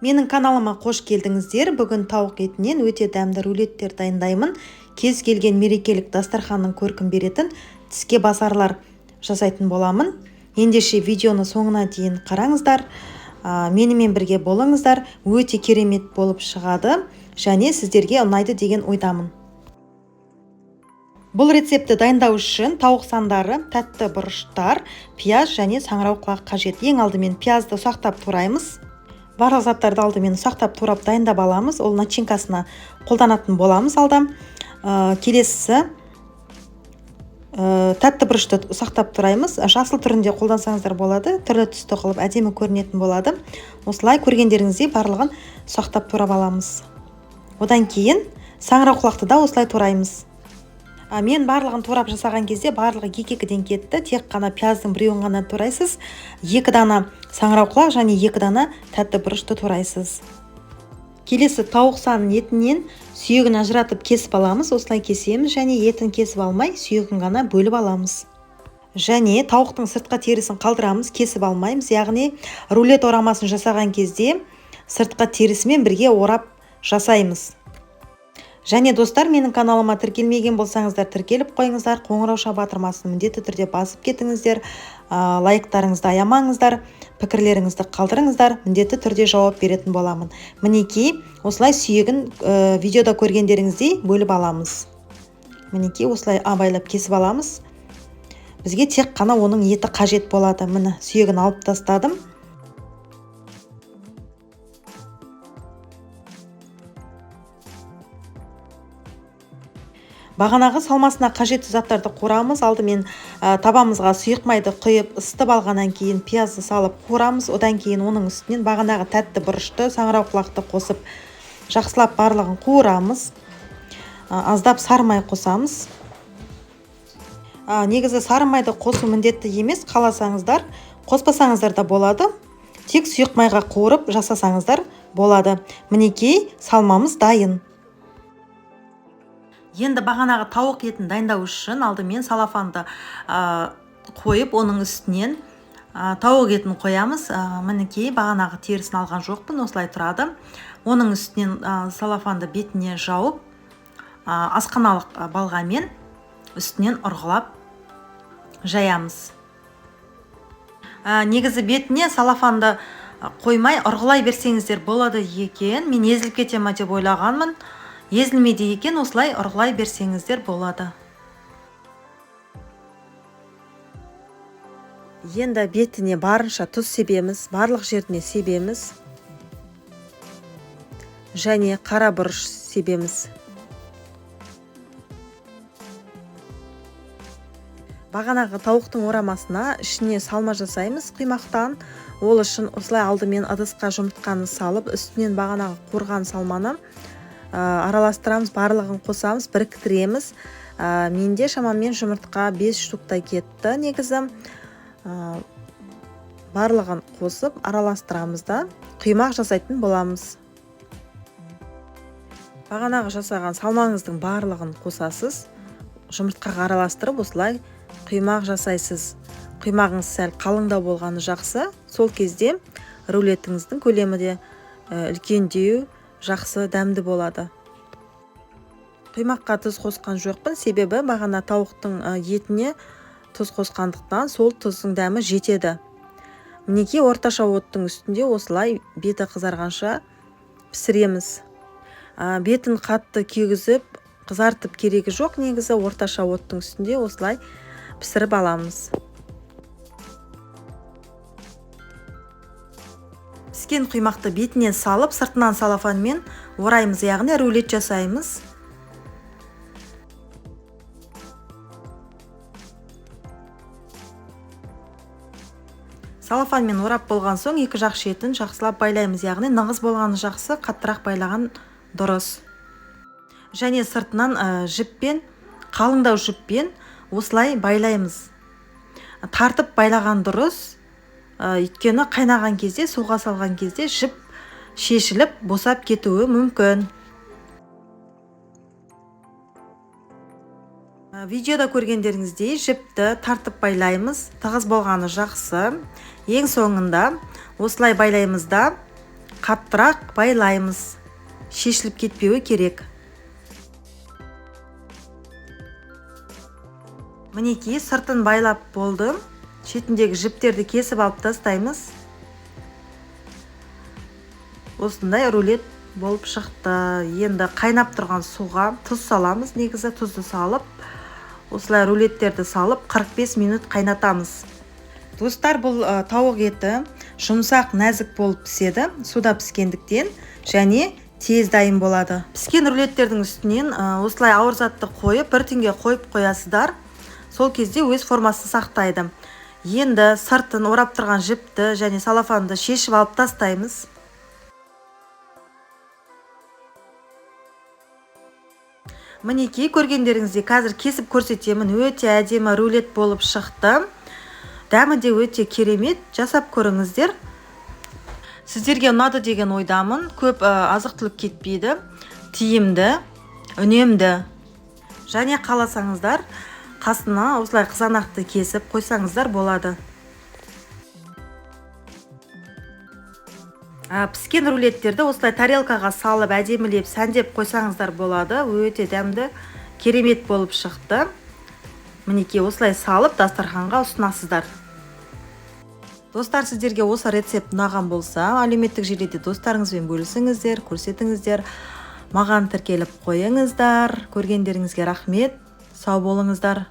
Менің каналыма қош келдіңіздер. Бүгін тауық етінен өте дәмді рулеттер дайындаймын. Кез келген мерекелік дастарханның көркін беретін тіске басарлар жасайтын боламын. Ендеше видеоны соңына дейін қараңыздар. Менімен бірге болыңыздар. Өте керемет болып шығады және сіздерге ұнайды деген ойдамын. Бұл рецепті дайындау үшін тауық сандары, тәтті бұрыштар, пияз және саңырауқұлақ қажет. Ең алдымен пиязды ұсақтап тураймыз. Барлық заттарды алдымен ұсақтап турап дайындап аламыз. Ол начинкасына қолданатын боламыз алда. Келесісі тәтті бұрышты ұсақтап тураймыз. Жасыл түрінде қолдансаңыздар болады. Түрлі түсті қылып әдемі көрінетін болады. Осылай көргендеріңіздей барлығын ұсақтап турап аламыз. Одан кейін саңырауқұлақты да осылай тураймыз. Мен барлығын турап жасаған кезде барлығы екі-екіден кетті. Тек қана пияздың біреуін ғана турайсыз. 2 дана саңырауқұлақ және 2 дана тәтті бұрышты турайсыз. Келесі тауық санының етінен сүйегін ажыратып кесіп аламыз. Осылай кесеміз және етін кесіп алмай, сүйегін ғана бөліп аламыз. Және тауықтың сыртқы терісін қалдырамыз, кесіп алмаймыз. Яғни рулет орамасын жасаған кезде сыртқы терісімен бірге орап жасаймыз. Және достар, менің каналыма тіркелмеген болсаңыздар, тіркеліп қойыңыздар, қоңырау батырмасын міндетті түрде басып кетіңіздер, лайктарыңызды аямаңыздар, пікірлеріңізді қалдырыңыздар, міндетті түрде жауап беретін боламын. Мінекей, осылай сүйегін видеода көргендеріңіздей бөліп аламыз. Мінекей, осылай абайлап кесіп аламыз. Бізге тек қана оның еті қажет болады. Міне, сүйегін алып тастадым. Бағанағы салмасына қажетті заттарды қуырамыз. Алдымен табамызға сұйық майды құйып, ысытып алғаннан кейін пиязды салып қуырамыз. Одан кейін оның үстінен бағанағы тәтті бұрышты, саңырауқұлақты қосып, жақсылап барлығын қуырамыз. Аздап сары май қосамыз. Негізі сары майды қосу міндетті емес, қаласаңыздар, қоспасаңыздар да болады. Тек сұйық майға қуырып жасасаңыздар болады. Мінекей, салмамыз дайын. Енді бағанағы тауық етін дайындау үшін алдымен салафанды қойып, оның үстінен тауық етін қоямыз. Мінекей, бағанағы терісін алған жоқпын, осылай тұрады. Оның үстінен салафанды бетіне жауып, асқаналық балғамен үстінен ұрғылап жаямыз. Негізі бетіне салафанды қоймай ұрғылай берсеңіздер болады екен. Мен езіліп кетемін деп ойлағанмын. Езілмейді екен, осылай ұрғылай берсеңіздер болады. Енді бетіне барынша тұз себеміз, барлық жеріне себеміз. Және қара бұрыш себеміз. Бағанағы тауықтың орамасына ішіне салма жасаймыз құймақтан. Ол үшін осылай алдымен ыдысқа жұмыртқаны салып, үстінен бағанағы қуырған салманы араластырамыз, барлығын қосамыз, біріктіреміз. Менде шамамен жұмыртқа 5 штуктай кетті. Негізі барлығын қосып араластырамыз да құймақ жасайтын боламыз. Бағанағы жасаған салмаңыздың барлығын қосасыз, жұмыртқаға араластырып осылай құймақ жасайсыз. Құймағыңыз сәл қалыңдау болғаны жақсы. Сол кезде рулетіңіздің көлемі де үлкендеу, жақсы дәмді болады. Құймаққа тұз қосқан жоқпын, себебі бағана тауықтың етіне тұз қосқандықтан сол тұздың дәмі жетеді. Мінекей, орташа оттың үстінде осылай беті қызарғанша пісіреміз. Бетін қатты күйгізіп, қызартып керегі жоқ, негізі орташа оттың үстінде осылай пісіріп аламыз. Піскен құймақты бетінен салып, сыртынан салафанмен ораймыз, яғни рулет жасаймыз. Салафанмен орап болған соң екі жақ шетін жақсылап байлаймыз, яғни нығыз болғаны жақсы, қаттырақ байлаған дұрыс. Және сыртынан жіппен, қалыңдау жіппен осылай байлаймыз. Тартып байлаған дұрыс. Өйткені қайнаған кезде, суға салған кезде жіп шешіліп, босап кетуі мүмкін. Видеода көргендеріңіздей жіпті тартып байлаймыз. Тығыз болғаны жақсы. Ең соңында осылай байлаймыз да қаттырақ байлаймыз. Шешіліп кетпеуі керек. Мінекей сыртын байлап болдым. Шетіндегі жіптерді кесіп алып тастаймыз. Осындай рулет болып шықты. Енді қайнап тұрған суға тұз саламыз. Негізі тұзды салып, осылай рулеттерді салып 45 минут қайнатамыз. Достар, бұл тауық еті жұмсақ, нәзік болып піседі, суда піскендіктен, және тез дайын болады. Піскен рулеттердің үстінен осылай ауыр затты қойып, бір түнге қойып қоясыздар. Сол кезде өз формасын сақтайды. Енді сыртын орап тұрған жіпті және салафанды шешіп алып тастаймыз. Мінекей, көргендеріңізде қазір кесіп көрсетемін. Өте әдемі рулет болып шықты. Дәмі де өте керемет. Жасап көріңіздер. Сіздерге ұнады деген ойдамын. Көп азық-түлік кетпейді. Тиімді, үнемді. Және қаласаңыздар, қасына осылай қызанақты кесіп қойсаңыздар болады. Піскен рулеттерді осылай тарелкаға салып, әдемілеп, сәндеп қойсаңыздар болады. Өте дәмді, керемет болып шықты. Мінекей, осылай салып дастарханға ұсынасыздар. Достар, сіздерге осы рецепт ұнаған болса, әлеуметтік желіде достарыңызбен бөлісіңіздер, көрсетіңіздер. Маған тіркеліп қойыңыздар. Көргендеріңізге рахмет. Сау болыңыздар.